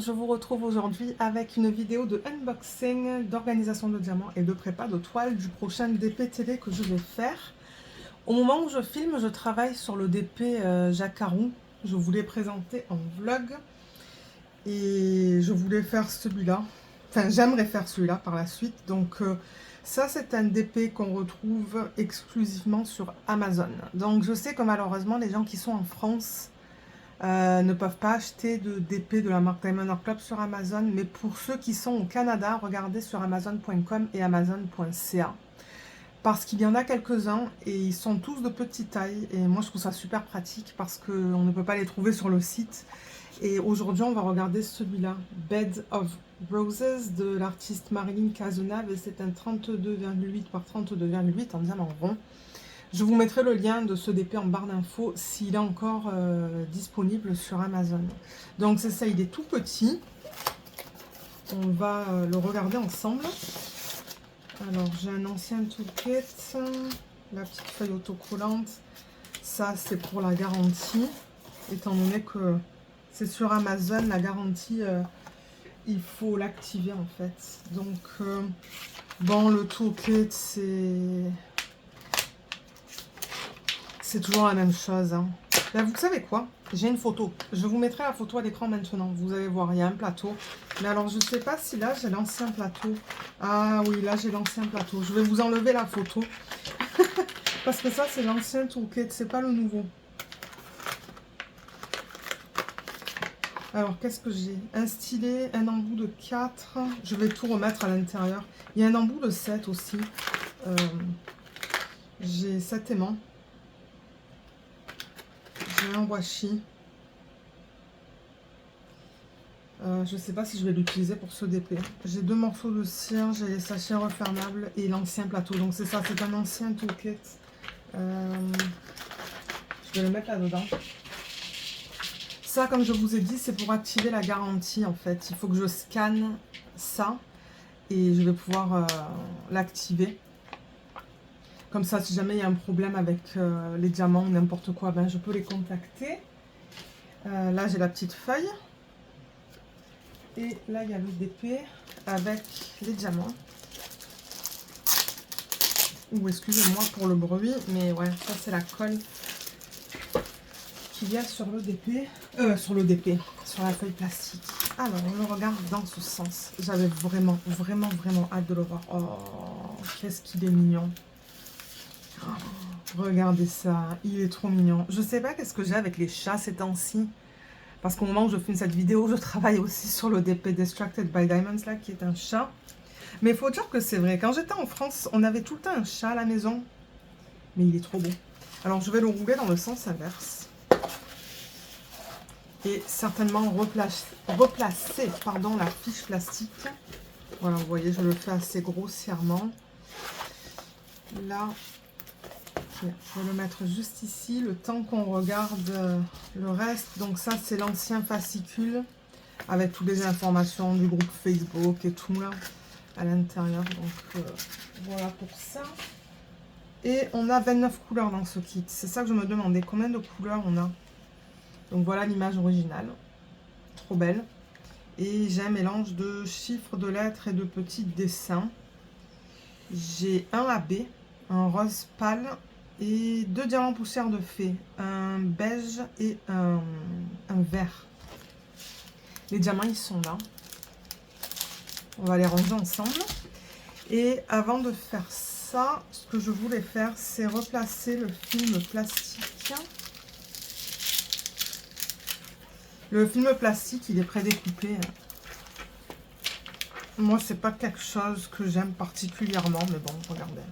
je vous retrouve aujourd'hui avec une vidéo de unboxing, d'organisation de diamants et de prépa de toile du prochain DP télé que je vais faire. Au moment où je filme, je travaille sur le DP Jacquarou. Je voulais présenter en vlog et je voulais faire celui-là. Enfin, j'aimerais faire celui-là par la suite. Donc ça, c'est un DP qu'on retrouve exclusivement sur Amazon. Donc je sais que malheureusement, les gens qui sont en France ne peuvent pas acheter de DP de la marque Diamond Art Club sur Amazon, mais pour ceux qui sont au Canada, regardez sur amazon.com et amazon.ca parce qu'il y en a quelques-uns et ils sont tous de petite taille et moi je trouve ça super pratique parce qu'on ne peut pas les trouver sur le site. Et aujourd'hui on va regarder celui-là, Bed of Roses de l'artiste Marilyn Cazenave, et c'est un 32,8 par 32,8 en diamant rond. Je vous mettrai le lien de ce DP en barre d'infos s'il est encore disponible sur Amazon. Donc c'est ça, il est tout petit. On va le regarder ensemble. Alors j'ai un ancien toolkit, la petite feuille autocollante. Ça c'est pour la garantie. Étant donné que c'est sur Amazon, la garantie, il faut l'activer en fait. Donc bon, le toolkit c'est toujours la même chose. Hein. Là, vous savez quoi? J'ai une photo. Je vous mettrai la photo à l'écran maintenant. Vous allez voir, il y a un plateau. Mais alors, je ne sais pas si là, j'ai l'ancien plateau. Ah oui, là, j'ai l'ancien plateau. Je vais vous enlever la photo. Parce que ça, c'est l'ancien toolkit. C'est pas le nouveau. Alors, qu'est-ce que j'ai? Un stylet, un embout de 4. Je vais tout remettre à l'intérieur. Il y a un embout de 7 aussi. J'ai 7 aimants. J'ai un washi. Je ne sais pas si je vais l'utiliser pour ce DP. J'ai 2 morceaux de cire, j'ai les sachets refermables et l'ancien plateau. Donc c'est ça, c'est un ancien toolkit. Je vais le mettre là-dedans. Ça, comme je vous ai dit, c'est pour activer la garantie en fait. Il faut que je scanne ça et je vais pouvoir l'activer. Comme ça, si jamais il y a un problème avec les diamants ou n'importe quoi, ben, je peux les contacter. Là, j'ai la petite feuille. Et là, il y a le DP avec les diamants. Ou excusez-moi pour le bruit, mais ouais, ça c'est la colle qu'il y a sur le DP. Sur la feuille plastique. Alors, on le regarde dans ce sens. J'avais vraiment hâte de le voir. Oh, qu'est-ce qu'il est mignon. Oh, regardez ça, il est trop mignon. Je sais pas qu'est-ce que j'ai avec les chats ces temps-ci. Parce qu'au moment où je filme cette vidéo, je travaille aussi sur le DP Distracted by Diamonds, là, qui est un chat. Mais il faut dire que c'est vrai. Quand j'étais en France, on avait tout le temps un chat à la maison. Mais il est trop beau. Alors, je vais le rouler dans le sens inverse. Et certainement replacer la fiche plastique. Voilà, vous voyez, je le fais assez grossièrement. Là, je vais le mettre juste ici, le temps qu'on regarde le reste. Donc ça, c'est l'ancien fascicule avec toutes les informations du groupe Facebook et tout là à l'intérieur. Donc voilà pour ça. Et on a 29 couleurs dans ce kit. C'est ça que je me demandais, combien de couleurs on a. Donc voilà l'image originale, trop belle. Et j'ai un mélange de chiffres, de lettres et de petits dessins. J'ai un AB, un rose pâle, et 2 diamants poussière de fée, un beige et un vert. Les diamants, ils sont là. On va les ranger ensemble. Et avant de faire ça, ce que je voulais faire, c'est replacer le film plastique. Le film plastique, il est prédécoupé. Moi, c'est pas quelque chose que j'aime particulièrement, mais bon, regardez.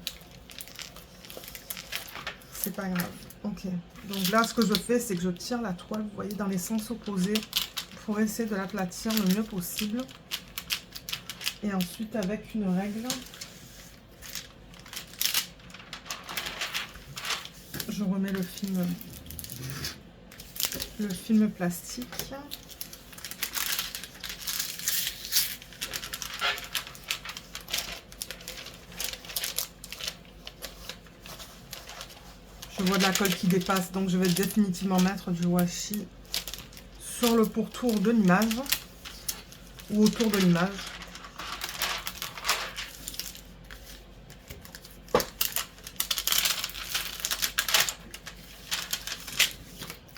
C'est pas grave. Ok. Donc là, ce que je fais, c'est que je tire la toile, vous voyez, dans les sens opposés pour essayer de l'aplatir le mieux possible. Et ensuite, avec une règle, je remets le film plastique. Je vois de la colle qui dépasse, donc je vais définitivement mettre du washi sur le pourtour de l'image. ou autour de l'image.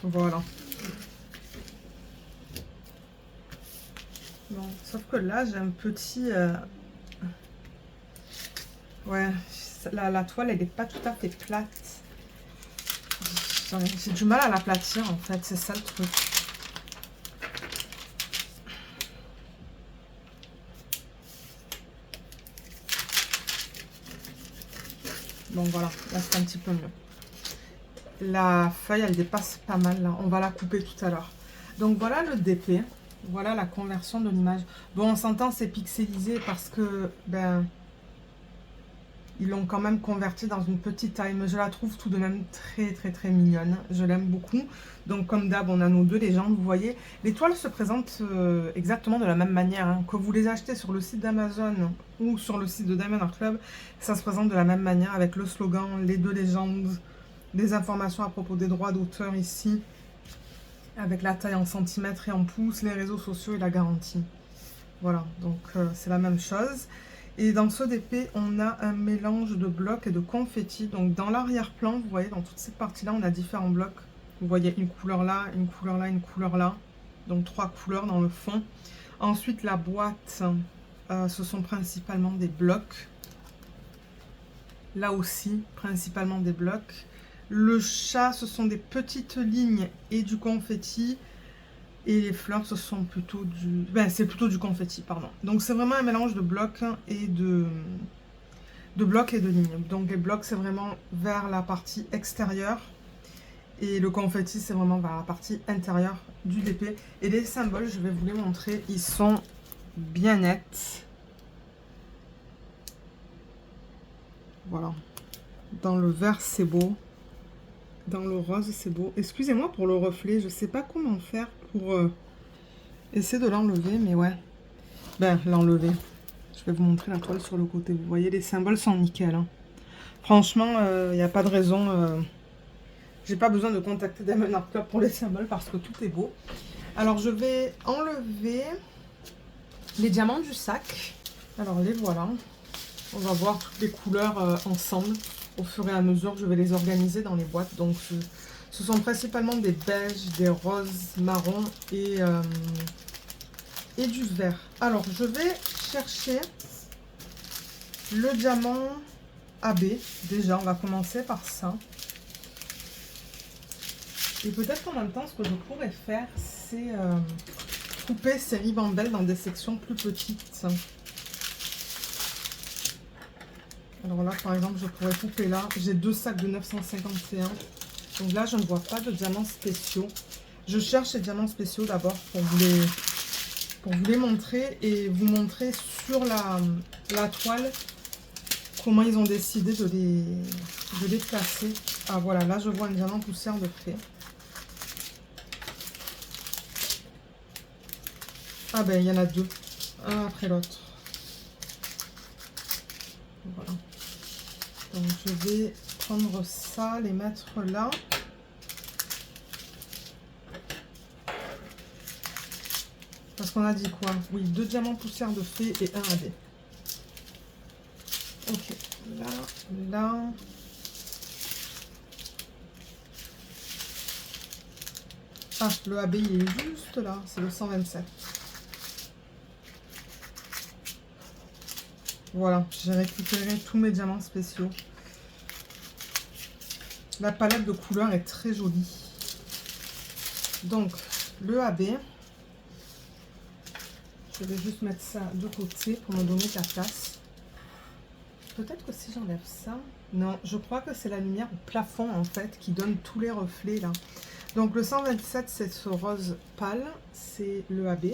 Voilà. Bon, sauf que là, j'ai un petit... Ouais, la toile, elle n'est pas tout à fait plate. J'ai du mal à l'aplatir, en fait. C'est ça le truc. Bon, voilà. Là, c'est un petit peu mieux. La feuille, elle dépasse pas mal, là. On va la couper tout à l'heure. Donc, voilà le DP. Voilà la conversion de l'image. Bon, on s'entend, c'est pixelisé parce que, ben... ils l'ont quand même converti dans une petite taille, mais je la trouve tout de même très mignonne. Je l'aime beaucoup. Donc comme d'hab, on a nos deux légendes, vous voyez. Les toiles se présentent exactement de la même manière. Hein. Que vous les achetez sur le site d'Amazon ou sur le site de Diamond Art Club, ça se présente de la même manière avec le slogan, les deux légendes, des informations à propos des droits d'auteur ici, avec la taille en centimètres et en pouces, les réseaux sociaux et la garantie. Voilà, donc c'est la même chose. Et dans ce DP, on a un mélange de blocs et de confettis. Donc dans l'arrière-plan, vous voyez, dans toute cette partie-là, on a différents blocs. Vous voyez une couleur là, une couleur là, une couleur là. Donc 3 couleurs dans le fond. Ensuite, la boîte, ce sont principalement des blocs. Là aussi, principalement des blocs. Le chat, ce sont des petites lignes et du confetti. Et les fleurs, ce sont plutôt du... Ben, c'est plutôt du confetti, pardon. Donc, c'est vraiment un mélange de blocs et de blocs et de lignes. Donc, les blocs, c'est vraiment vers la partie extérieure. Et le confetti, c'est vraiment vers la partie intérieure du DP. Et les symboles, je vais vous les montrer. Ils sont bien nets. Voilà. Dans le vert, c'est beau. Dans le rose, c'est beau. Excusez-moi pour le reflet. Je sais pas comment faire pour essayer de l'enlever. Mais ouais. Ben, l'enlever. Je vais vous montrer la toile sur le côté. Vous voyez, les symboles sont nickel. Hein. Franchement, il n'y a pas de raison. J'ai pas besoin de contacter Diamond Art Club pour les symboles parce que tout est beau. Alors, je vais enlever les diamants du sac. Alors, les voilà. On va voir toutes les couleurs ensemble. Au fur et à mesure, je vais les organiser dans les boîtes. Donc, ce sont principalement des beiges, des roses, marrons et du vert. Alors, je vais chercher le diamant AB. Déjà, on va commencer par ça. Et peut-être qu'en même temps, ce que je pourrais faire, c'est couper ces ribambelles dans des sections plus petites. Alors là, par exemple, je pourrais couper là. J'ai 2 sacs de 951. Donc là, je ne vois pas de diamants spéciaux. Je cherche les diamants spéciaux d'abord pour vous les montrer et vous montrer sur la toile comment ils ont décidé de les placer. Ah voilà, là, je vois un diamant poussière de fée. Ah ben, il y en a 2. Un après l'autre. Voilà. Donc je vais prendre ça, les mettre là. Parce qu'on a dit quoi? Oui, 2 diamants poussière de fée et 1 AB. Ok, là. Ah, le AB il est juste là, c'est le 127. Voilà, j'ai récupéré tous mes diamants spéciaux. La palette de couleurs est très jolie. Donc, le AB, je vais juste mettre ça de côté pour me donner de la place. Peut-être que si j'enlève ça... Non, je crois que c'est la lumière au plafond, en fait, qui donne tous les reflets, là. Donc, le 127, c'est ce rose pâle. C'est le AB.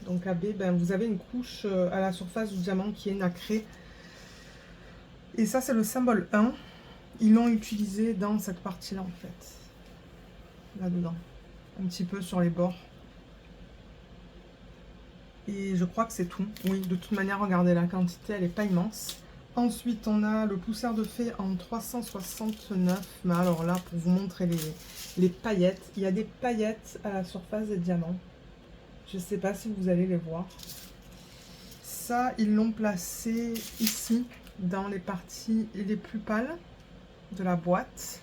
Donc, AB, ben, vous avez une couche à la surface du diamant qui est nacrée. Et ça, c'est le symbole 1. Ils l'ont utilisé dans cette partie-là, en fait. Là-dedans. Un petit peu sur les bords. Et je crois que c'est tout. Oui, de toute manière, regardez, la quantité, elle n'est pas immense. Ensuite, on a le poussière de fée en 369. Mais alors là, pour vous montrer les paillettes, il y a des paillettes à la surface des diamants. Je ne sais pas si vous allez les voir. ça, ils l'ont placé ici, dans les parties les plus pâles de la boîte.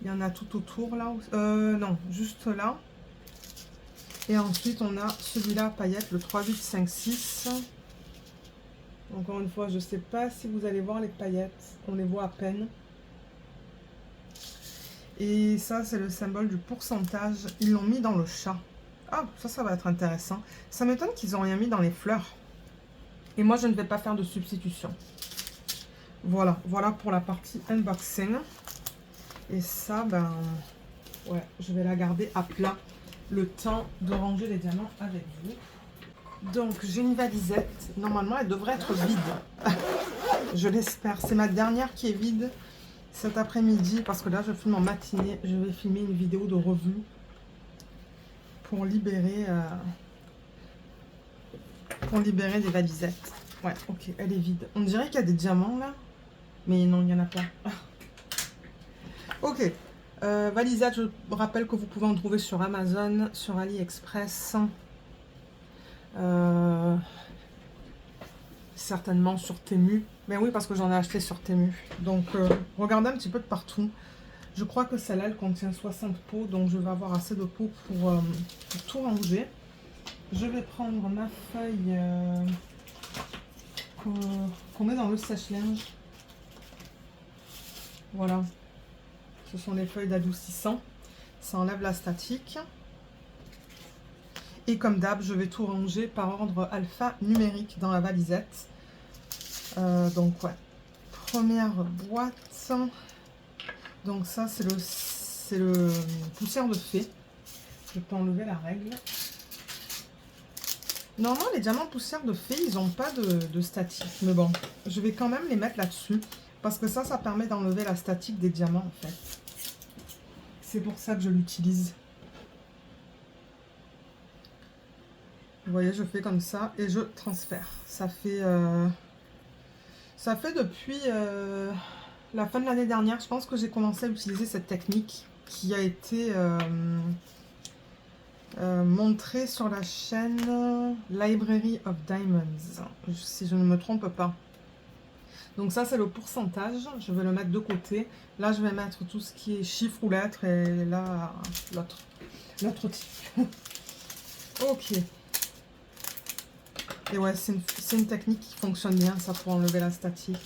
Il y en a tout autour là. Non, juste là. Et ensuite, on a celui-là à paillettes, le 3, 8, 5, 6. Encore une fois, je ne sais pas si vous allez voir les paillettes. On les voit à peine. Et ça, c'est le symbole du pourcentage. Ils l'ont mis dans le chat. Ah, ça va être intéressant. Ça m'étonne qu'ils n'ont rien mis dans les fleurs. Et moi, je ne vais pas faire de substitution. Voilà, voilà pour la partie unboxing. Et ça, ben, ouais, je vais la garder à plat le temps de ranger les diamants avec vous. Donc, j'ai une valisette. Normalement, elle devrait être vide. Je l'espère. C'est ma dernière qui est vide cet après-midi parce que là, je filme en matinée. Je vais filmer une vidéo de revue pour libérer des valisettes. Ouais, ok, elle est vide. On dirait qu'il y a des diamants là, mais non, il n'y en a pas. Ok, valisette, je rappelle que vous pouvez en trouver sur Amazon, sur AliExpress, certainement sur Temu. Mais oui, parce que j'en ai acheté sur Temu. Donc, regardez un petit peu de partout. Je crois que celle-là, elle contient 60 pots, donc je vais avoir assez de pots pour tout ranger. Je vais prendre ma feuille qu'on met dans le sèche-linge. Voilà. Ce sont les feuilles d'adoucissant. Ça enlève la statique. Et comme d'hab, je vais tout ranger par ordre alphanumérique dans la valisette. Donc, ouais. Première boîte. Donc ça, c'est le poussière de fée. Je peux enlever la règle. Normalement, les diamants poussière de fée, ils n'ont pas de statique. Mais bon, je vais quand même les mettre là-dessus. Parce que ça permet d'enlever la statique des diamants, en fait. C'est pour ça que je l'utilise. Vous voyez, je fais comme ça et je transfère. Ça fait depuis la fin de l'année dernière, je pense que j'ai commencé à utiliser cette technique qui a été montrée sur la chaîne Library of Diamonds, si je ne me trompe pas. Donc ça, c'est le pourcentage. Je vais le mettre de côté. Là, je vais mettre tout ce qui est chiffres ou lettres et là, l'autre type. Ok. Et ouais, c'est une technique qui fonctionne bien, ça, pour enlever la statique.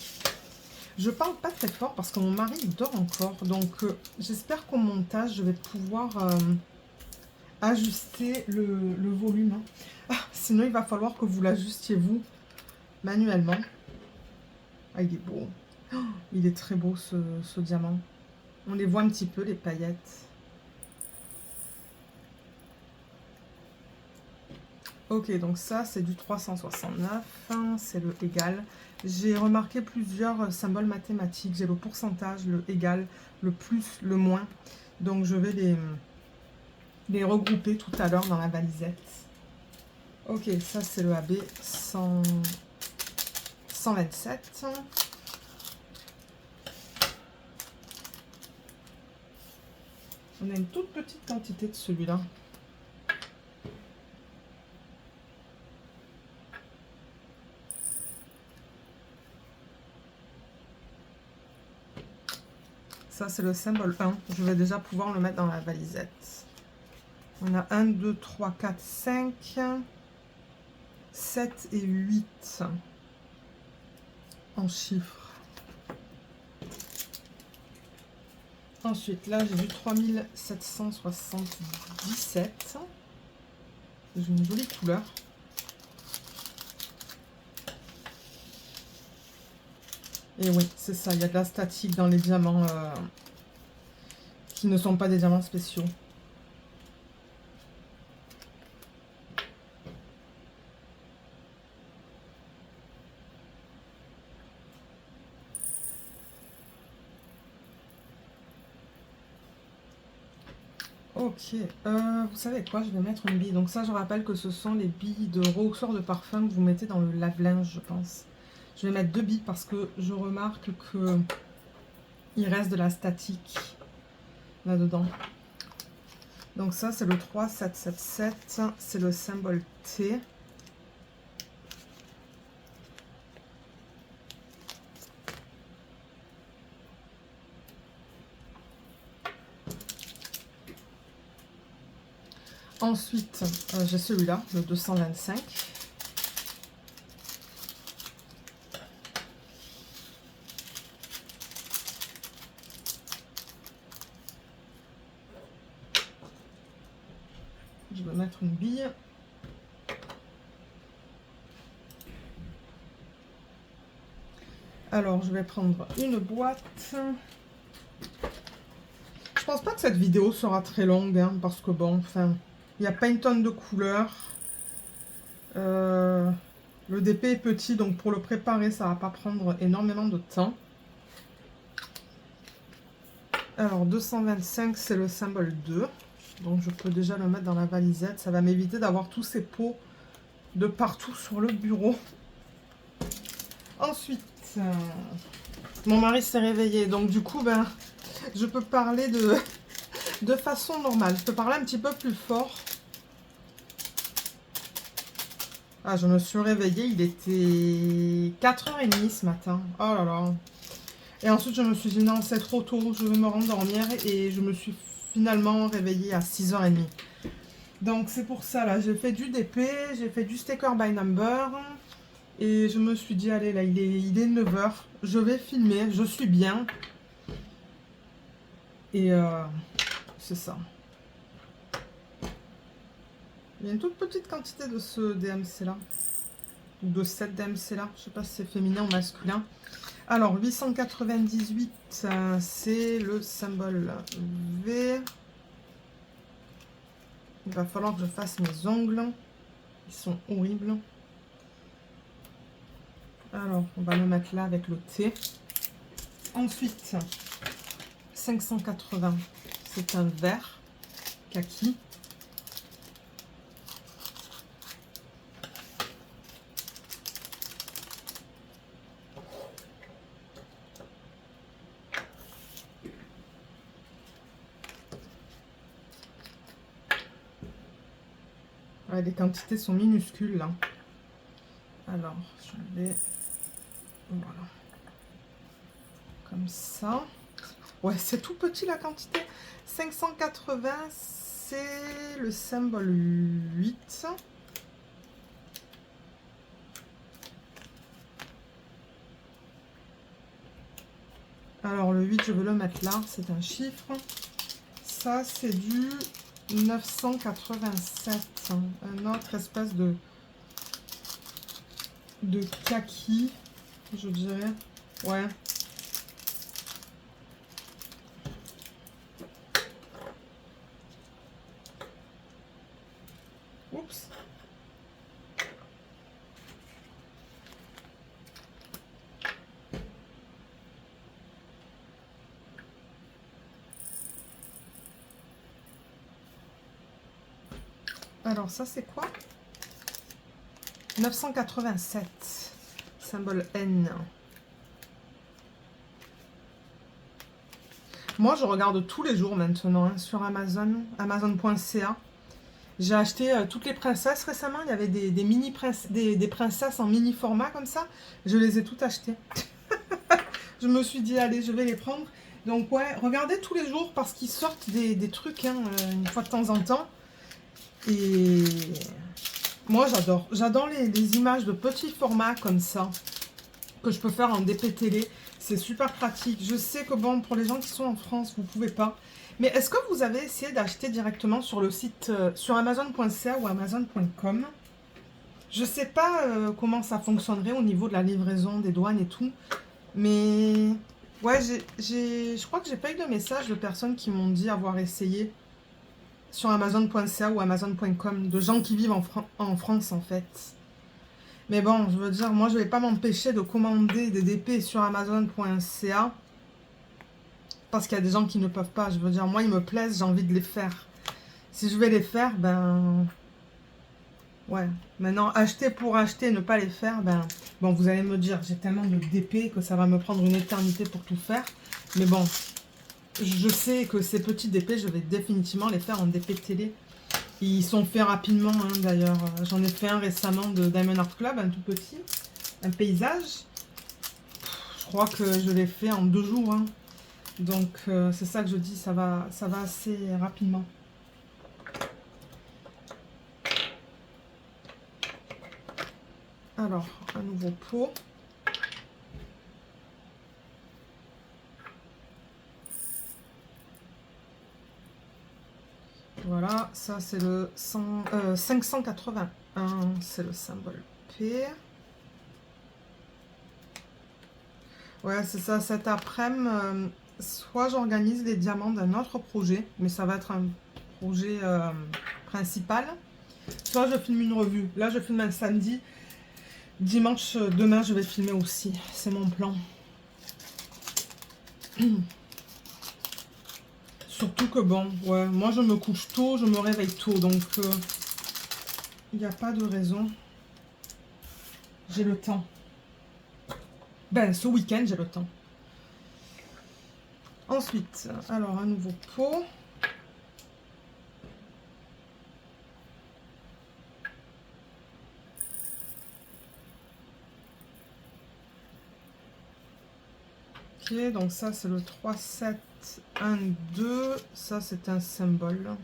Je parle pas très fort parce que mon mari il dort encore. Donc, j'espère qu'au montage, je vais pouvoir ajuster le volume. Ah, sinon, il va falloir que vous l'ajustiez, vous, manuellement. Ah, il est beau. Oh, il est très beau, ce diamant. On les voit un petit peu, les paillettes. Ok, donc ça, c'est du 369. C'est le égal. J'ai remarqué plusieurs symboles mathématiques. J'ai le pourcentage, le égal, le plus, le moins. Donc, je vais les regrouper tout à l'heure dans la valisette. Ok, ça, c'est le AB 127. On a une toute petite quantité de celui-là. Ça, c'est le symbole 1. Je vais déjà pouvoir le mettre dans la valisette. On a 1, 2, 3, 4, 5, 7 et 8 en chiffres. Ensuite, là, j'ai du 3777. J'ai une jolie couleur. Et oui, c'est ça, il y a de la statique dans les diamants qui ne sont pas des diamants spéciaux. Ok, vous savez quoi, je vais mettre une bille. Donc ça, je rappelle que ce sont les billes de rehausseur de parfum que vous mettez dans le lave-linge, je pense. Je vais mettre 2 billes parce que je remarque que il reste de la statique là-dedans. Donc ça, c'est le 3777, c'est le symbole T. Ensuite, j'ai celui-là, le 225. Je vais mettre une bille. Alors, je vais prendre une boîte. Je pense pas que cette vidéo sera très longue, hein, parce que bon, enfin, il n'y a pas une tonne de couleurs. Le DP est petit, donc pour le préparer, ça va pas prendre énormément de temps. Alors, 225, c'est le symbole 2. Donc, je peux déjà le mettre dans la valisette. Ça va m'éviter d'avoir tous ces pots de partout sur le bureau. Ensuite, mon mari s'est réveillé. Donc, du coup, ben, je peux parler de façon normale. Je peux parler un petit peu plus fort. Ah, je me suis réveillée. Il était 4h30 ce matin. Oh là là. Et ensuite, je me suis dit, non, c'est trop tôt. Je vais me rendormir. Et je me suis finalement réveillée à 6h30. Donc, c'est pour ça, là. J'ai fait du DP. J'ai fait du sticker by number. Et je me suis dit, allez, là, il est 9h. Je vais filmer. Je suis bien. Et c'est ça. Il y a une toute petite quantité de ce DMC là. Ou de cette DMC là. Je sais pas si c'est féminin ou masculin. Alors, 898, c'est le symbole V. Il va falloir que je fasse mes ongles. Ils sont horribles. Alors, on va le mettre là avec le T. Ensuite, 580, c'est un vert kaki. Ouais, les quantités sont minuscules là. Alors, je vais... Voilà. Comme ça. Ouais, c'est tout petit la quantité. 580, c'est le symbole 8. Alors, le 8, je vais le mettre là. C'est un chiffre. Ça, c'est du 987. Un autre espèce de kaki, je dirais. Ouais. Oups. Alors, ça, c'est quoi? 987. Symbole N. Moi, je regarde tous les jours maintenant hein, sur Amazon, Amazon.ca. J'ai acheté toutes les princesses récemment. Il y avait des princesses en mini format comme ça. Je les ai toutes achetées. Je me suis dit, allez, je vais les prendre. Donc, ouais, regardez tous les jours parce qu'ils sortent des trucs hein, une fois de temps en temps. Et moi, j'adore. J'adore les images de petits formats comme ça que je peux faire en DP télé. C'est super pratique. Je sais que bon, pour les gens qui sont en France, vous ne pouvez pas. Mais est-ce que vous avez essayé d'acheter directement sur le site, sur Amazon.ca ou Amazon.com? Je ne sais pas comment ça fonctionnerait au niveau de la livraison, des douanes et tout. Mais ouais, je crois que j'ai pas eu de message de personnes qui m'ont dit avoir essayé sur Amazon.ca ou Amazon.com, de gens qui vivent en France en fait. Mais bon, je veux dire, moi je vais pas m'empêcher de commander des DP sur Amazon.ca parce qu'il y a des gens qui ne peuvent pas. Je veux dire, moi ils me plaisent, j'ai envie de les faire. Si je vais les faire, ben... Ouais. Maintenant, acheter pour acheter, ne pas les faire, ben... Bon, vous allez me dire, j'ai tellement de DP que ça va me prendre une éternité pour tout faire. Mais bon, je sais que ces petits DP, je vais définitivement les faire en DP télé. Ils sont faits rapidement, hein, d'ailleurs. J'en ai fait un récemment de Diamond Art Club, un tout petit. Un paysage. Je crois que je l'ai fait en 2 jours. Hein. Donc, c'est ça que je dis, ça va assez rapidement. Alors, un nouveau pot. Voilà, ça c'est le 581, c'est le symbole P. Ouais, c'est ça, cet après-midi, soit j'organise les diamants d'un autre projet, mais ça va être un projet principal, soit je filme une revue. Là, je filme un samedi. Dimanche, demain, je vais filmer aussi. C'est mon plan. Surtout que bon, ouais, moi je me couche tôt, je me réveille tôt, donc il n'y a pas de raison. J'ai le temps. Ben, ce week-end, j'ai le temps. Ensuite, alors un nouveau pot. Ok, donc ça c'est le 3, 7, 1, 2. Ça c'est un symbole.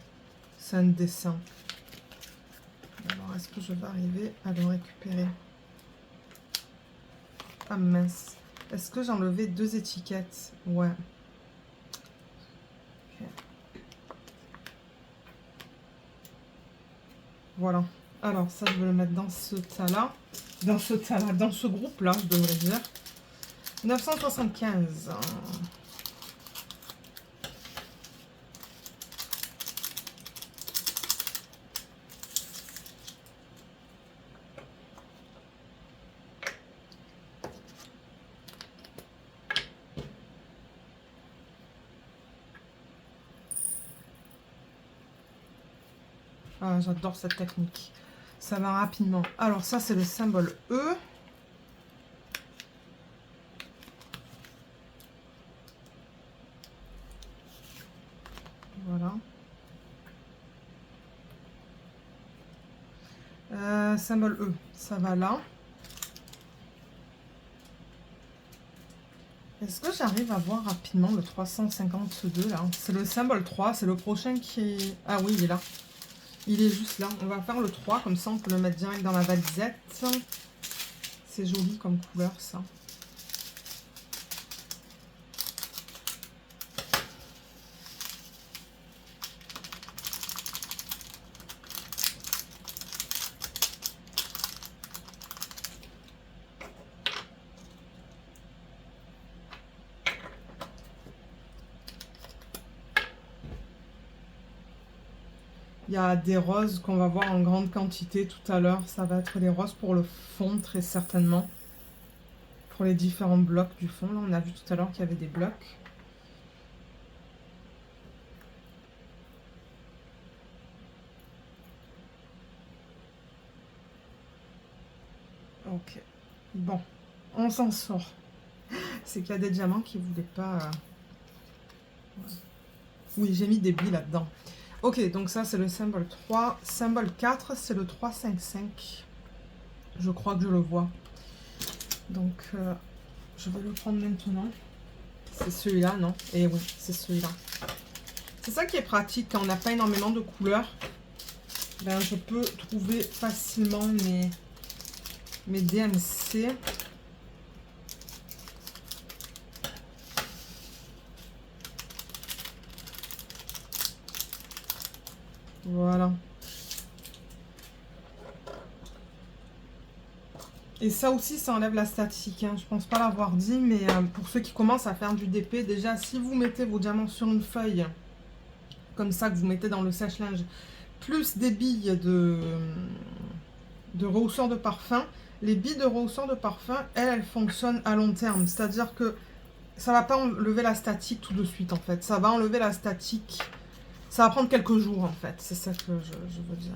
C'est un dessin. Alors, est-ce que je vais arriver à le récupérer? Ah mince. Est-ce que j'ai enlevé 2 étiquettes? Ouais. Okay. Voilà. Alors, ça, je vais le mettre dans ce tas-là. Dans ce tas-là, dans ce groupe-là, je devrais dire. 975. Ah, j'adore cette technique. Ça va rapidement. Alors, ça, c'est le symbole E. Voilà. Symbole E, ça va là. Est-ce que j'arrive à voir rapidement le 352 là? C'est le symbole 3, c'est le prochain qui est... Ah oui, il est là. Il est juste là. On va faire le 3, comme ça on peut le mettre direct dans la valisette. C'est joli comme couleur ça. Il y a des roses qu'on va voir en grande quantité tout à l'heure. Ça va être les roses pour le fond, très certainement. Pour les différents blocs du fond. Là, on a vu tout à l'heure qu'il y avait des blocs. Ok. Bon, on s'en sort. C'est qu'il y a des diamants qui ne voulaient pas... Oui, j'ai mis des billes là-dedans. Ok, donc ça, c'est le symbole 3. Symbole 4, c'est le 355. Je crois que je le vois. Donc, je vais le prendre maintenant. C'est celui-là, non? Eh oui, c'est celui-là. C'est ça qui est pratique quand on n'a pas énormément de couleurs. Ben, je peux trouver facilement mes DMC. Voilà. Et ça aussi, ça enlève la statique. Hein. Je pense pas l'avoir dit, mais pour ceux qui commencent à faire du DP, déjà, si vous mettez vos diamants sur une feuille, comme ça, que vous mettez dans le sèche-linge, plus des billes de rehausseur de parfum, les billes de rehausseur de parfum, elles fonctionnent à long terme. C'est-à-dire que ça va pas enlever la statique tout de suite, en fait. Ça va enlever la statique. Ça va prendre quelques jours, en fait. C'est ça que je veux dire.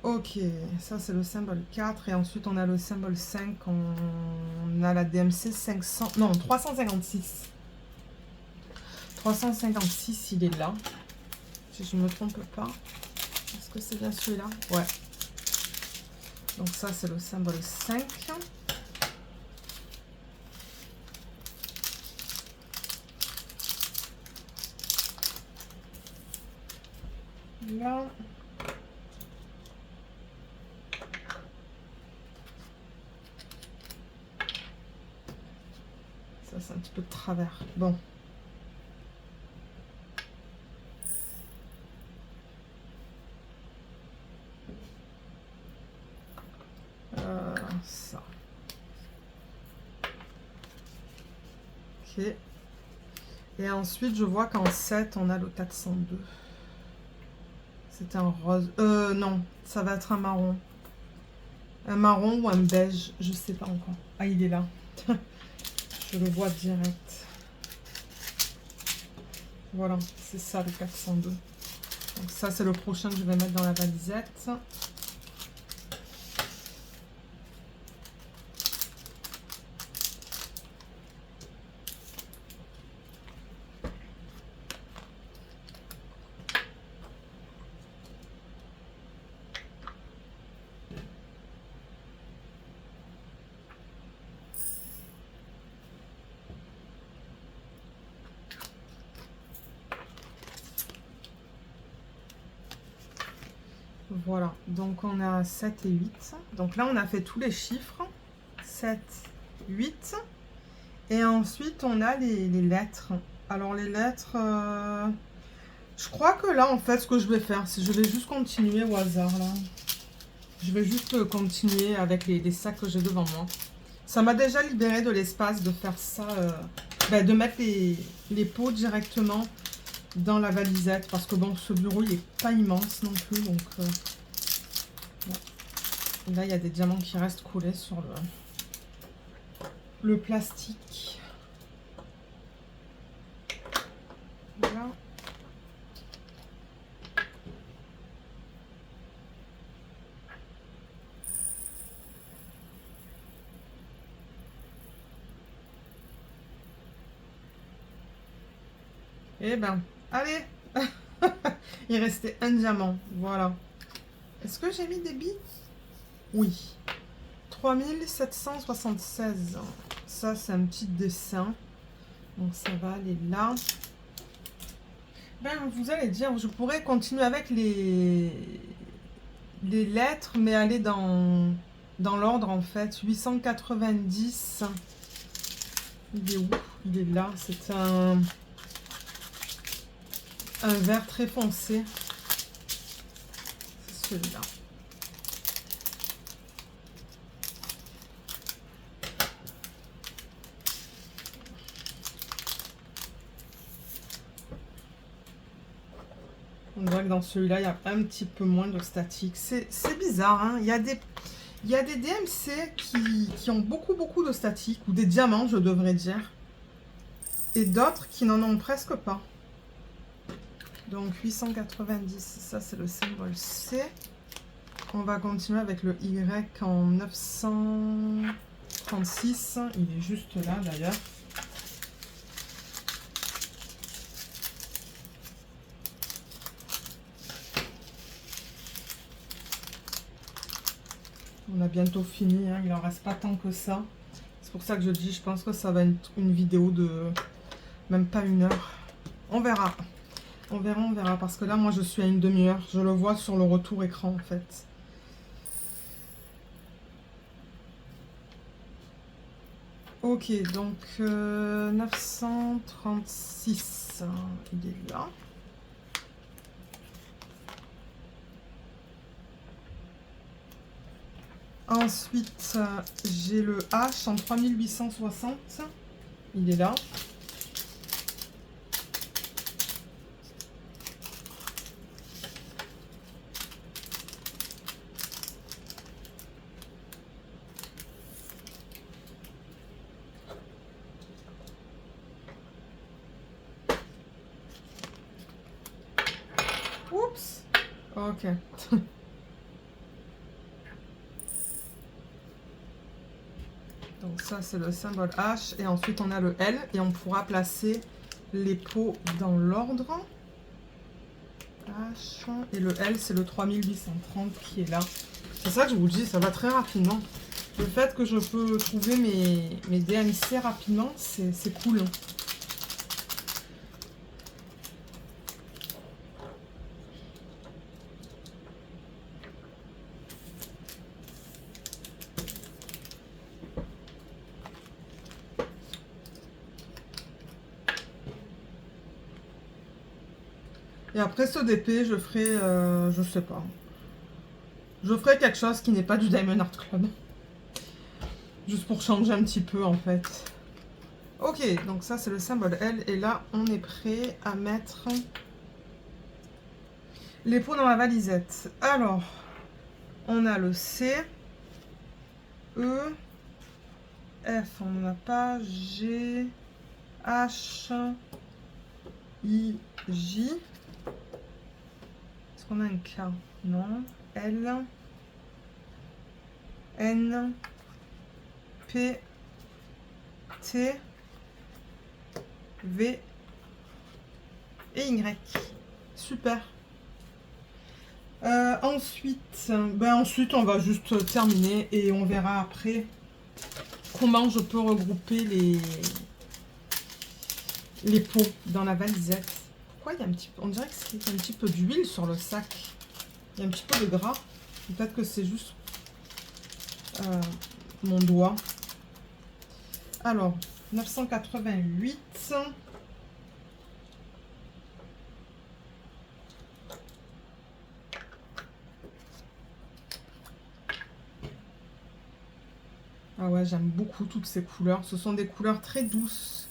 Ok, ça c'est le symbole 4 et ensuite on a le symbole 5, on a la DMC 500, non 356. 356 il est là, si je ne me trompe pas. Est-ce que c'est bien celui-là? Ouais. Donc ça c'est le symbole 5. Là. c'est un petit peu de travers. Bon. Ça. Ok. Et ensuite, je vois qu'en 7, on a le 402. C'était un rose. Non, ça va être un marron. Un marron ou un beige, je sais pas encore. Ah, il est là. Je le vois direct. Voilà, c'est ça le 402. Donc ça, c'est le prochain que je vais mettre dans la valisette. Voilà, donc on a 7 et 8. Donc là, on a fait tous les chiffres. 7, 8. Et ensuite, on a les lettres. Alors, les lettres... je crois que là, en fait, ce que je vais faire, c'est que je vais juste continuer au hasard, là. Je vais juste continuer avec les sacs que j'ai devant moi. Ça m'a déjà libéré de l'espace de faire ça, de mettre les pots directement dans la valisette. Parce que bon, ce bureau, il n'est pas immense non plus. Donc, là, il y a des diamants qui restent collés sur le plastique. Voilà. Eh ben, allez. Il restait un diamant, voilà. Est-ce que j'ai mis des billes? Oui. 3776. Ça, c'est un petit dessin. Donc, ça va aller là. Ben, vous allez dire, je pourrais continuer avec les lettres, mais aller dans l'ordre, en fait. 890. Il est où? Il est là. C'est un vert très foncé. C'est celui-là. On voit que dans celui-là, il y a un petit peu moins de statique. C'est bizarre, hein. Il y a des DMC qui ont beaucoup de statique, ou des diamants, je devrais dire. Et d'autres qui n'en ont presque pas. Donc 890, ça c'est le symbole C. On va continuer avec le Y en 936. Il est juste là d'ailleurs. On a bientôt fini, hein. Il en reste pas tant que ça. C'est pour ça que je dis, je pense que ça va être une vidéo de même pas 1 heure. On verra. On verra. Parce que là, moi, je suis à une demi-heure. Je le vois sur le retour écran, en fait. Ok, donc 936. Il est là. Ensuite, j'ai le H en 3860. Il est là. Oups. Ok. Donc ça, c'est le symbole H. Et ensuite, on a le L. Et on pourra placer les pots dans l'ordre. H. Et le L, c'est le 3830 qui est là. C'est ça que je vous dis, ça va très rapidement. Le fait que je peux trouver mes DMC rapidement, c'est cool. Et après ce DP, je ferai, je sais pas. Je ferai quelque chose qui n'est pas du Diamond Art Club. Juste pour changer un petit peu en fait. Ok, donc ça c'est le symbole L. Et là, on est prêt à mettre les pots dans la valisette. Alors, on a le C, E, F, on n'en a pas, G, H, I, J. Est-ce qu'on a un K? Non. L, N, P, T, V et Y. Super. Ensuite, on va juste terminer et on verra après comment je peux regrouper les pots dans la valisette. Pourquoi il y a un petit peu, on dirait qu'il y a un petit peu d'huile sur le sac. Il y a un petit peu de gras. Peut-être que c'est juste mon doigt. Alors, 988. Ah ouais, j'aime beaucoup toutes ces couleurs. Ce sont des couleurs très douces,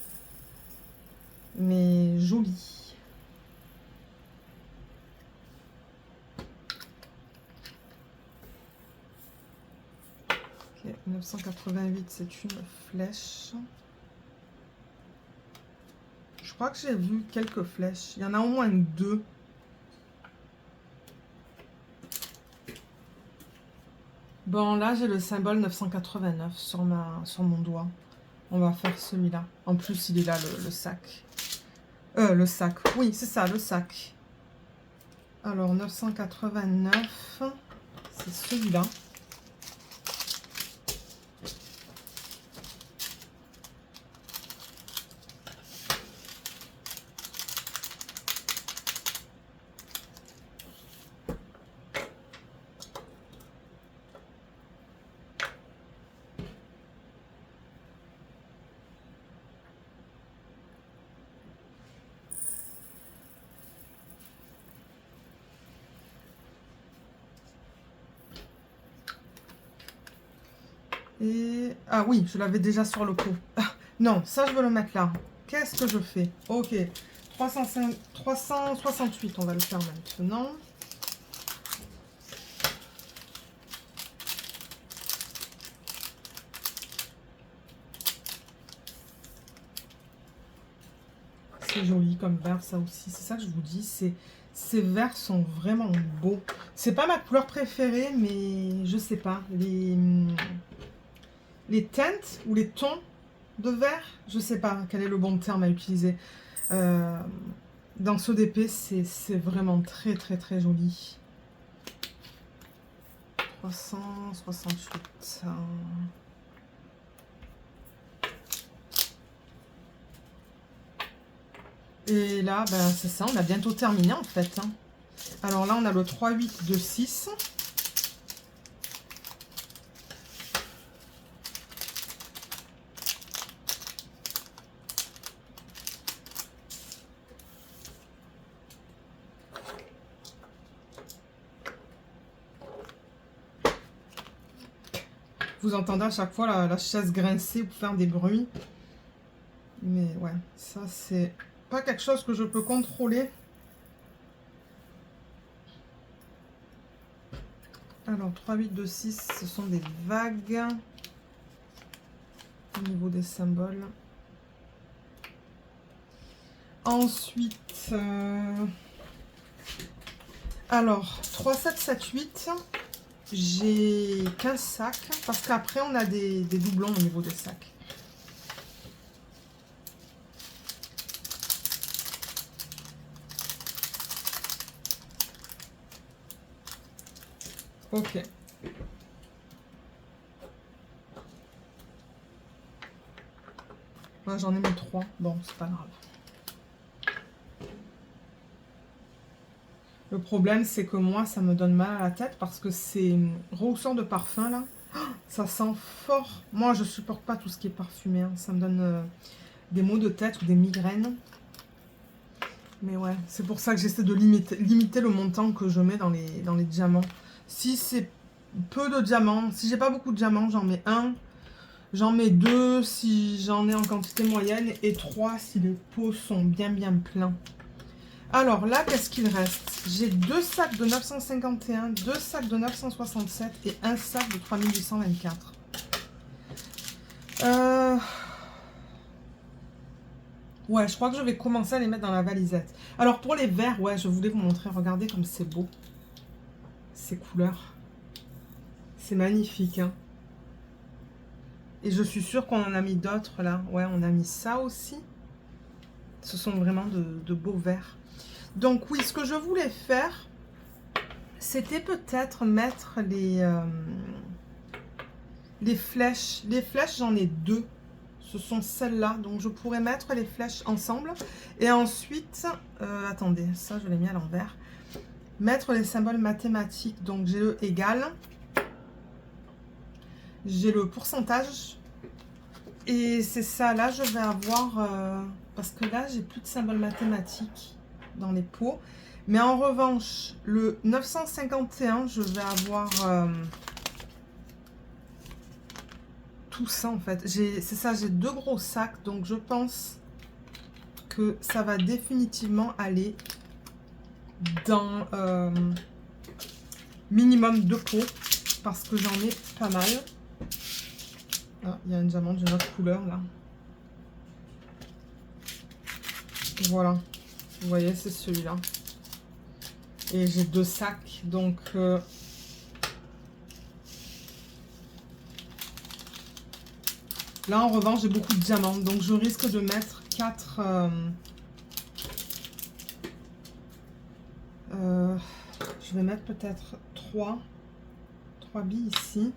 mais jolies. Ok, 988, c'est une flèche. Je crois que j'ai vu quelques flèches. Il y en a au moins deux. Bon, là, j'ai le symbole 989 sur mon doigt. On va faire celui-là. En plus, il est là, le sac. Le sac. Oui, c'est ça, le sac. Alors, 989, c'est celui-là. Et... Ah oui, je l'avais déjà sur le pot. Ah, non, ça, je veux le mettre là. Qu'est-ce que je fais? Ok, 368, on va le faire maintenant. C'est joli comme vert, ça aussi. C'est ça que je vous dis. Ces verts sont vraiment beaux. C'est pas ma couleur préférée, mais je sais pas. Les teintes ou les tons de vert, je sais pas quel est le bon terme à utiliser. Dans ce DP, c'est vraiment très très très joli. 368. Et là, ben, c'est ça, on a bientôt terminé en fait. Hein. Alors là, on a le 3, 8, 2, 6. Vous entendez à chaque fois la chaise grincer ou faire des bruits. Mais ouais, ça c'est pas quelque chose que je peux contrôler. Alors 3, 8, 2, 6, ce sont des vagues au niveau des symboles. Ensuite, alors 3, 7, 7, 8. J'ai 15 sacs parce qu'après on a des doublons au niveau des sacs. Ok. Moi j'en ai mis 3. Bon, c'est pas grave. Le problème, c'est que moi, ça me donne mal à la tête parce que ces rehausseurs de parfum, là, ça sent fort. Moi, je supporte pas tout ce qui est parfumé. Hein. Ça me donne des maux de tête ou des migraines. Mais ouais, c'est pour ça que j'essaie de limiter le montant que je mets dans les diamants. Si c'est peu de diamants, si j'ai pas beaucoup de diamants, j'en mets un. J'en mets deux si j'en ai en quantité moyenne et trois si les pots sont bien pleins. Alors là, qu'est-ce qu'il reste? J'ai deux sacs de 951, deux sacs de 967 et un sac de 3824. Ouais, je crois que je vais commencer à les mettre dans la valisette. Alors pour les verres, ouais, je voulais vous montrer. Regardez comme c'est beau. Ces couleurs. C'est magnifique, hein. Et je suis sûre qu'on en a mis d'autres là. Ouais, on a mis ça aussi. Ce sont vraiment de beaux verres. Donc oui, ce que je voulais faire, c'était peut-être mettre les flèches. Les flèches, j'en ai deux. Ce sont celles-là. Donc je pourrais mettre les flèches ensemble. Et ensuite, attendez, ça je l'ai mis à l'envers. Mettre les symboles mathématiques. Donc j'ai le égal. J'ai le pourcentage. Et c'est ça, là je vais avoir... parce que là j'ai plus de symboles mathématiques dans les pots. Mais en revanche, le 951, je vais avoir... tout ça en fait. C'est ça, j'ai deux gros sacs. Donc je pense que ça va définitivement aller dans minimum deux pots. Parce que j'en ai pas mal. Ah, il y a un diamant d'une autre couleur là. Voilà. Vous voyez, c'est celui-là. Et j'ai deux sacs. Donc... là, en revanche, j'ai beaucoup de diamants. Donc, je risque de mettre 4... je vais mettre peut-être 3 billes ici.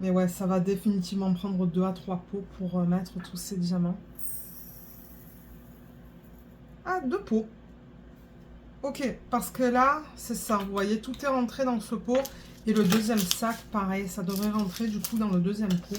Mais ouais, ça va définitivement prendre 2 à 3 pots pour mettre tous ces diamants. Ah, 2 pots. Ok, parce que là, c'est ça. Vous voyez, tout est rentré dans ce pot. Et le deuxième sac, pareil, ça devrait rentrer du coup dans le deuxième pot.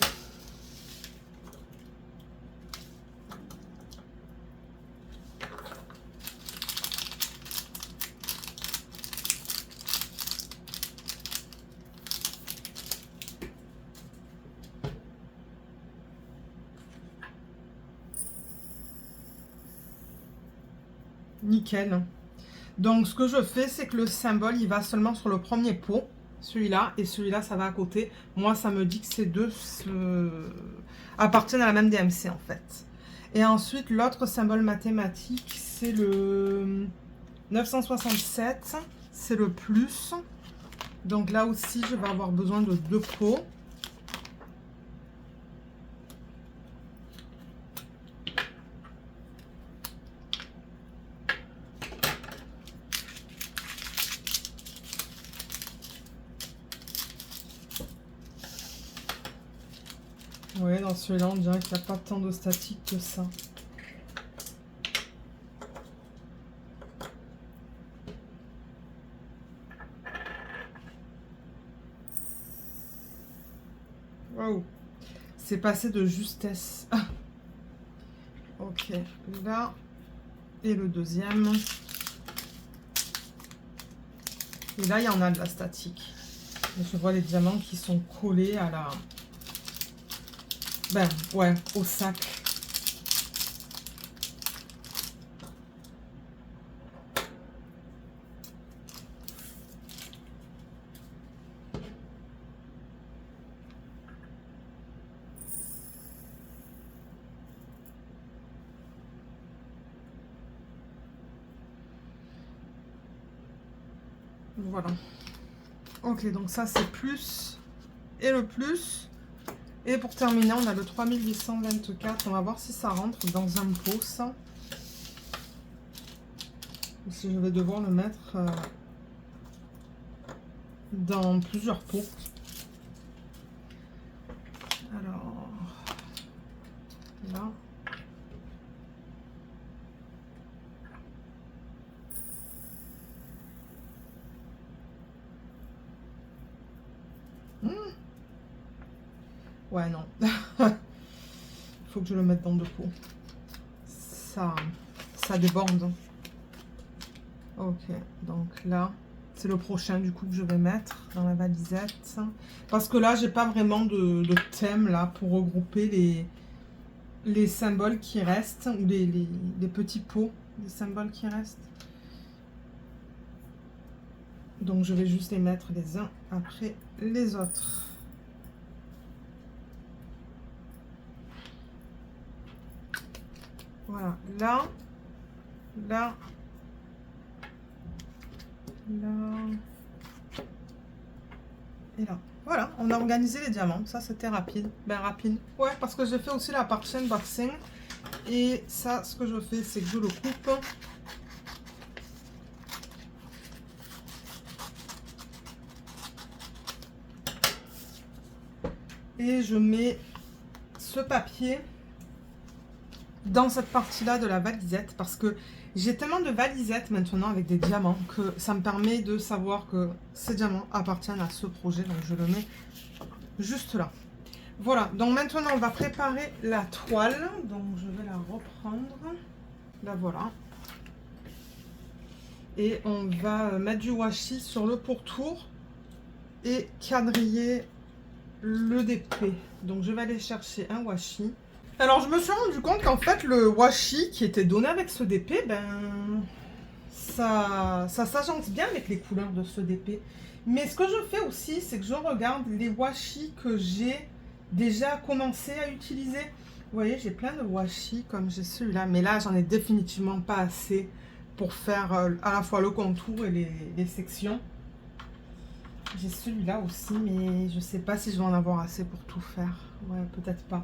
Nickel. Donc, ce que je fais, c'est que le symbole, il va seulement sur le premier pot. Celui-là et celui-là, ça va à côté. Moi, ça me dit que ces deux appartiennent à la même DMC, en fait. Et ensuite, l'autre symbole mathématique, c'est le 967. C'est le plus. Donc là aussi, je vais avoir besoin de 2 pots. Ouais, dans celui-là, on dirait qu'il n'y a pas tant de statique que ça. Waouh! C'est passé de justesse. Ok, là, et le deuxième. Et là, il y en a de la statique. Et je vois les diamants qui sont collés à la... ben, ouais, au sac. Voilà. Ok, donc ça, c'est plus et le plus. Et pour terminer, on a le 3824. On va voir si ça rentre dans un pot, ça. Ou si je vais devoir le mettre dans plusieurs pots. Alors, là. Ouais, non. Il faut faut que je le mette dans deux pots. Ça déborde. Ok, donc là, c'est le prochain du coup que je vais mettre dans la valisette. Parce que là, j'ai pas vraiment de thème là pour regrouper les symboles qui restent, ou les petits pots des symboles qui restent. Donc je vais juste les mettre les uns après les autres. Voilà, là, là, là et là. Voilà, on a organisé les diamants. Ça, c'était rapide. Ben rapide. Ouais, parce que j'ai fait aussi la partie unboxing. Et ça, ce que je fais, c'est que je le coupe. Et je mets ce papier dans cette partie-là de la valisette. Parce que j'ai tellement de valisettes maintenant avec des diamants que ça me permet de savoir que ces diamants appartiennent à ce projet. Donc, je le mets juste là. Voilà, donc maintenant on va préparer la toile. Donc je vais la reprendre. La voilà. Et on va mettre du washi sur le pourtour et quadriller le DP. Donc je vais aller chercher un washi. Alors je me suis rendu compte qu'en fait le washi qui était donné avec ce DP, ben ça s'agence bien avec les couleurs de ce DP. Mais ce que je fais aussi, c'est que je regarde les washi que j'ai déjà commencé à utiliser. Vous voyez, j'ai plein de washi comme j'ai celui-là, mais là j'en ai définitivement pas assez pour faire à la fois le contour et les sections. J'ai celui-là aussi, mais je sais pas si je vais en avoir assez pour tout faire. Ouais, peut-être pas.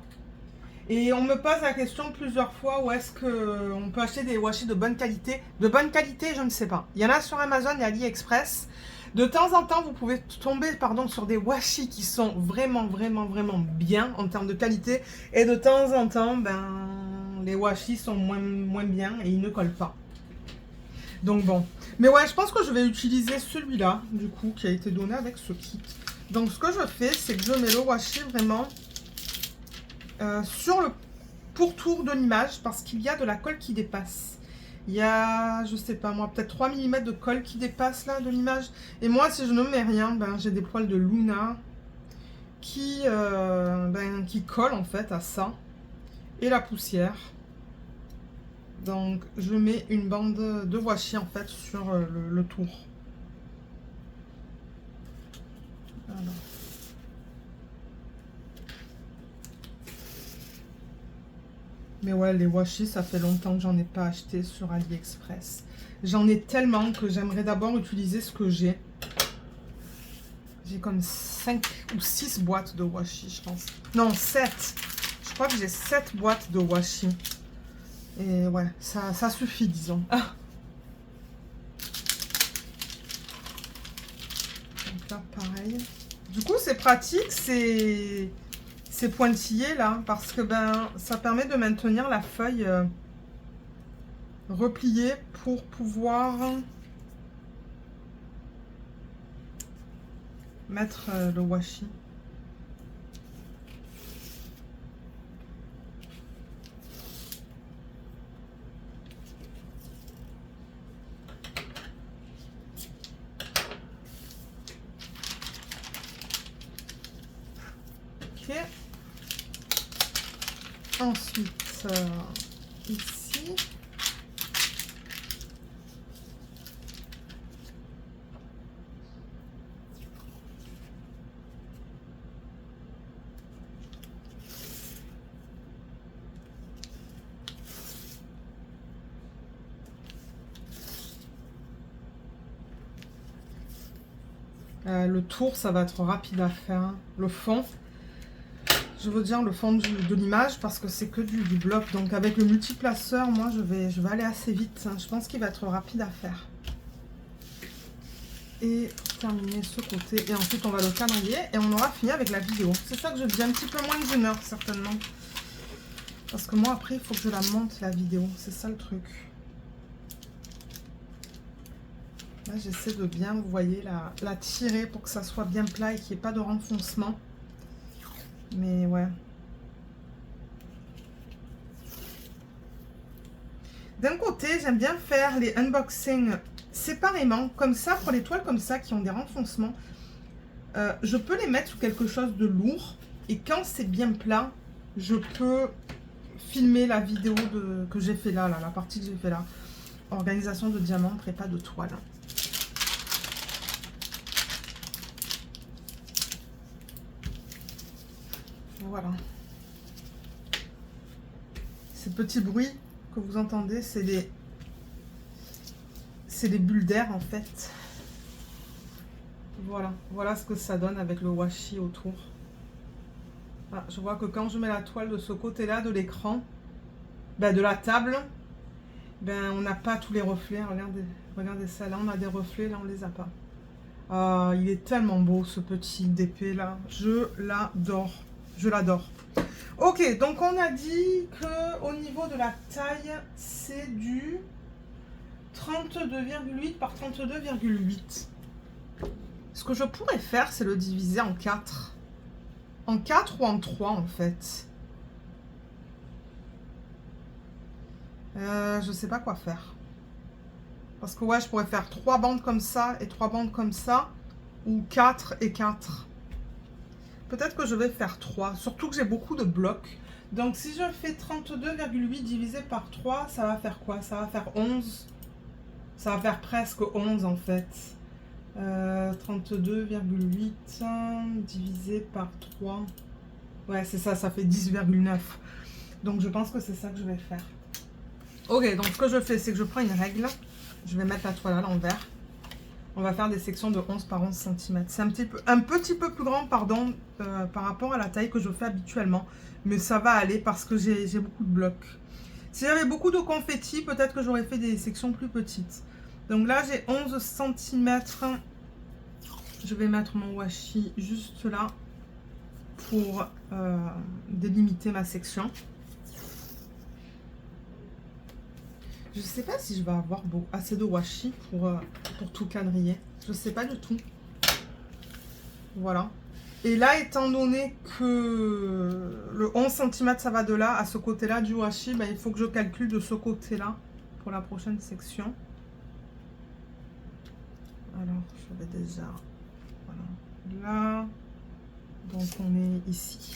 Et on me pose la question plusieurs fois, où est-ce qu'on peut acheter des washi de bonne qualité? De bonne qualité, je ne sais pas. Il y en a sur Amazon et AliExpress. De temps en temps, vous pouvez tomber sur des washi qui sont vraiment bien en termes de qualité. Et de temps en temps, ben, les washi sont moins bien et ils ne collent pas. Donc bon. Mais ouais, je pense que je vais utiliser celui-là, du coup, qui a été donné avec ce kit. Donc ce que je fais, c'est que je mets le washi vraiment sur le pourtour de l'image parce qu'il y a de la colle qui dépasse. Il y a, je sais pas moi, peut-être 3 mm de colle qui dépasse là de l'image. Et moi, si je ne mets rien, ben, j'ai des poils de Luna qui collent en fait à ça. Et la poussière. Donc, je mets une bande de washi en fait sur le tour. Voilà. Mais ouais, les washi, ça fait longtemps que j'en ai pas acheté sur AliExpress. J'en ai tellement que j'aimerais d'abord utiliser ce que j'ai. J'ai comme 5 ou 6 boîtes de washi, je pense. Non, 7. Je crois que j'ai 7 boîtes de washi. Et ouais, ça suffit, disons. Ah. Donc là, pareil. Du coup, c'est pratique, c'est pointillé là, parce que ben ça permet de maintenir la feuille repliée pour pouvoir mettre le washi. Ok. Ensuite, ici. Le tour, ça va être rapide à faire. Le fond, je veux dire le fond de l'image parce que c'est que du bloc. Donc avec le multiplaceur, moi je vais aller assez vite. Je pense qu'il va être rapide à faire. Et pour terminer ce côté, et ensuite on va le quadriller et on aura fini avec la vidéo. C'est ça que je dis, un petit peu moins d'1 heure certainement. Parce que moi après il faut que je la monte la vidéo, c'est ça le truc. Là j'essaie de bien, vous voyez, la tirer pour que ça soit bien plat et qu'il n'y ait pas de renfoncement. Mais ouais. D'un côté, j'aime bien faire les unboxings séparément, comme ça, pour les toiles comme ça qui ont des renfoncements. Je peux les mettre sous quelque chose de lourd. Et quand c'est bien plat, je peux filmer la vidéo que j'ai fait là, la partie que j'ai fait là. Organisation de diamants, prépa de toile. Voilà. Ces petits bruits que vous entendez, c'est des bulles d'air en fait. Voilà, voilà ce que ça donne avec le washi autour. Ah, je vois que quand je mets la toile de ce côté-là de l'écran, ben de la table, ben on n'a pas tous les reflets. Regardez, regardez ça, là on a des reflets, là on les a pas. Ah, il est tellement beau ce petit DP là, je l'adore, je l'adore. Ok, donc on a dit que au niveau de la taille, c'est du 32,8 par 32,8. Ce que je pourrais faire, c'est le diviser en 4. En 4 ou en 3 en fait. Je sais pas quoi faire. Parce que ouais, je pourrais faire 3 bandes comme ça et 3 bandes comme ça. Ou 4 et 4. Peut-être que je vais faire 3. Surtout que j'ai beaucoup de blocs. Donc si je fais 32,8 divisé par 3, ça va faire quoi? Ça va faire 11. Ça va faire presque 11 en fait. 32,8 divisé par 3. Ouais, c'est ça, ça fait 10,9. Donc je pense que c'est ça que je vais faire. Ok, donc ce que je fais, c'est que je prends une règle. Je vais mettre la toile à l'envers. On va faire des sections de 11 par 11 cm. C'est un petit peu plus grand, pardon, par rapport à la taille que je fais habituellement. Mais ça va aller parce que j'ai beaucoup de blocs. Si j'avais beaucoup de confettis, peut-être que j'aurais fait des sections plus petites. Donc là, j'ai 11 cm. Je vais mettre mon washi juste là pour délimiter ma section. Je ne sais pas si je vais avoir assez de washi pour tout quadriller. Je ne sais pas du tout. Voilà. Et là, étant donné que le 11 cm, ça va de là à ce côté-là du washi, ben, il faut que je calcule de ce côté-là pour la prochaine section. Alors, je vais déjà... Voilà. Là. Donc, on est ici.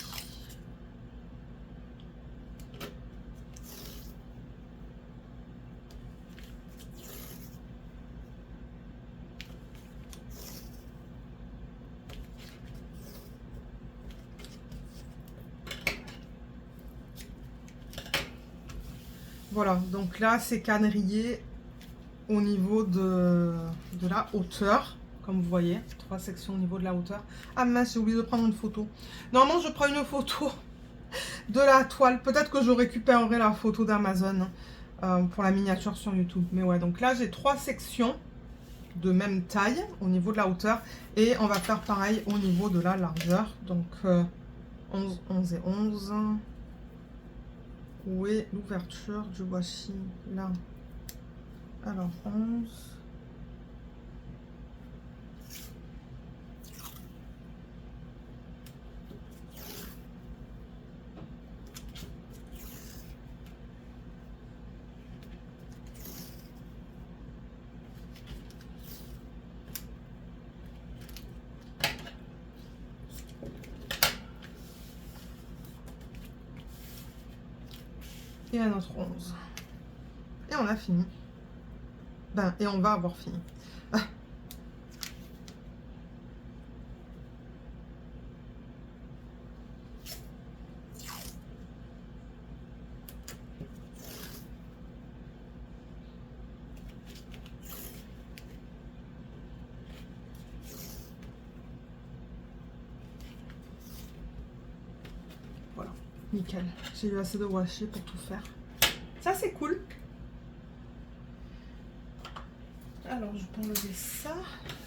Voilà, donc là, c'est quadrillé au niveau de la hauteur. Comme vous voyez, 3 sections au niveau de la hauteur. Ah mince, j'ai oublié de prendre une photo. Normalement, je prends une photo de la toile. Peut-être que je récupérerai la photo d'Amazon pour la miniature sur YouTube. Mais ouais, donc là, j'ai 3 sections de même taille au niveau de la hauteur. Et on va faire pareil au niveau de la largeur. Donc, 11, 11 et 11. Où est l'ouverture du washi? Là. Alors, 11. Et un autre 11. Et on a fini. Ben, et on va avoir fini. Ah. Voilà, nickel. J'ai eu assez de washi pour tout faire. Ça, c'est cool. Alors, je peux enlever ça.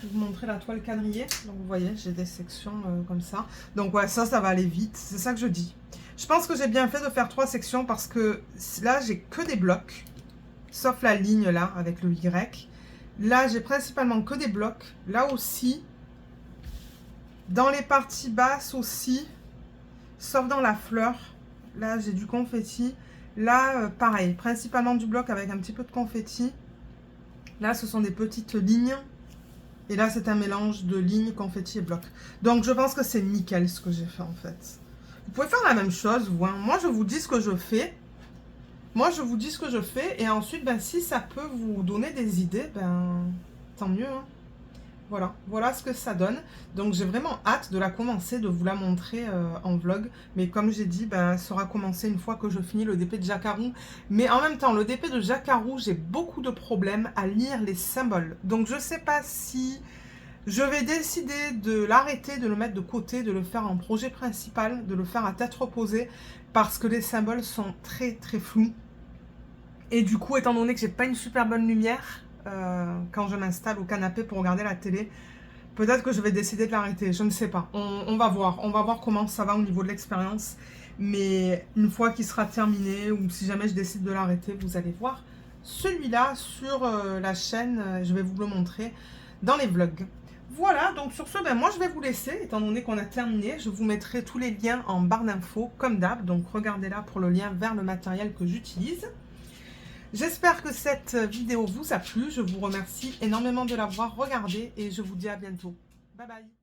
Je vais vous montrer la toile quadrillée. Donc, vous voyez, j'ai des sections comme ça. Donc, ouais, ça va aller vite. C'est ça que je dis. Je pense que j'ai bien fait de faire 3 sections parce que là, j'ai que des blocs. Sauf la ligne là, avec le Y. Là, j'ai principalement que des blocs. Là aussi. Dans les parties basses aussi. Sauf dans la fleur. Là, j'ai du confetti. Là, pareil, principalement du bloc avec un petit peu de confetti. Là, ce sont des petites lignes. Et là, c'est un mélange de lignes, confetti et bloc. Donc, je pense que c'est nickel ce que j'ai fait en fait. Vous pouvez faire la même chose, vous, hein. Moi, je vous dis ce que je fais. Moi, je vous dis ce que je fais. Et ensuite, ben, si ça peut vous donner des idées, ben, tant mieux, hein. Voilà, voilà ce que ça donne. Donc j'ai vraiment hâte de la commencer, de vous la montrer en vlog. Mais comme j'ai dit, ben, elle sera commencée une fois que je finis le DP de Jacquarou. Mais en même temps, le DP de Jacquarou, j'ai beaucoup de problèmes à lire les symboles. Donc je ne sais pas si je vais décider de l'arrêter, de le mettre de côté, de le faire en projet principal, de le faire à tête reposée. Parce que les symboles sont très très flous. Et du coup, étant donné que j'ai pas une super bonne lumière, quand je m'installe au canapé pour regarder la télé, peut-être que je vais décider de l'arrêter, je ne sais pas. On va voir comment ça va au niveau de l'expérience. Mais une fois qu'il sera terminé, ou si jamais je décide de l'arrêter, vous allez voir celui-là sur la chaîne. Je vais vous le montrer dans les vlogs. Voilà, donc sur ce, ben moi je vais vous laisser, étant donné qu'on a terminé. Je vous mettrai tous les liens en barre d'infos, comme d'hab. Donc regardez là pour le lien vers le matériel que j'utilise. J'espère que cette vidéo vous a plu. Je vous remercie énormément de l'avoir regardée et je vous dis à bientôt. Bye bye.